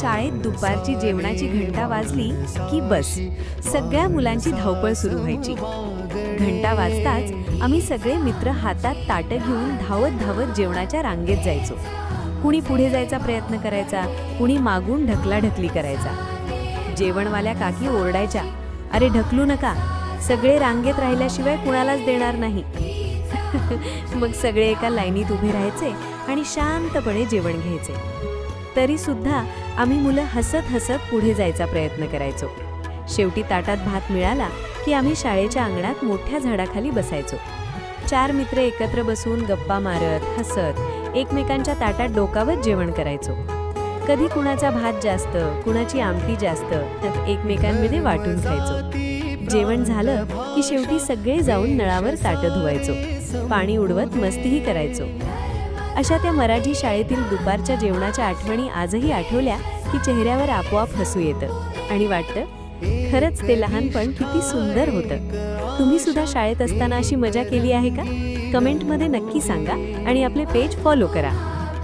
शाळेत दुपारची जेवणाची घंटा वाजली की बस सगळ्या मुलांची धावपळ सुरू व्हायची. घंटा वाजताच आम्ही सगळे मित्र हातात ताटं घेऊन धावत धावत जेवणाच्या रांगेत जायचो. कुणी पुढे जायचा प्रयत्न करायचा, कुणी मागून ढकलाढकली करायचा. जेवणवाल्या काकी ओरडायच्या, अरे ढकलू नका, सगळे रांगेत राहिल्याशिवाय कुणालाच देणार नाही. मग सगळे एका लाईनीत उभे राहायचे आणि शांतपणे जेवण घ्यायचे. तरी सुद्धा आम्ही मुलं हसत हसत पुढे जायचा प्रयत्न करायचो. शेवटी ताटात भात मिळाला की आम्ही शाळेच्या अंगणात मोठ्या झाडाखाली बसायचो. 4 मित्र एकत्र बसून गप्पा मारत हसत एकमेकांच्या ताटात डोकावत जेवण करायचो. कधी कुणाचा भात जास्त, कुणाची आमटी जास्त, एकमेकांमध्ये वाटून खायचो. जेवण झालं की शेवटी सगळे जाऊन नळावर ताटं धुवायचो, पाणी उडवत मस्तीही करायचो. अशा त्या मराठी शाळेतील दुपारच्या जेवणाच्या आठवणी आजही आठवल्या की चेहऱ्यावर आपोआप हसू येतं आणि वाटतं खरंच ते लहानपण किती सुंदर होतं. तुम्ही सुद्धा शाळेत असताना अशी मजा केली आहे का? कमेंटमध्ये नक्की सांगा आणि आपले पेज फॉलो करा.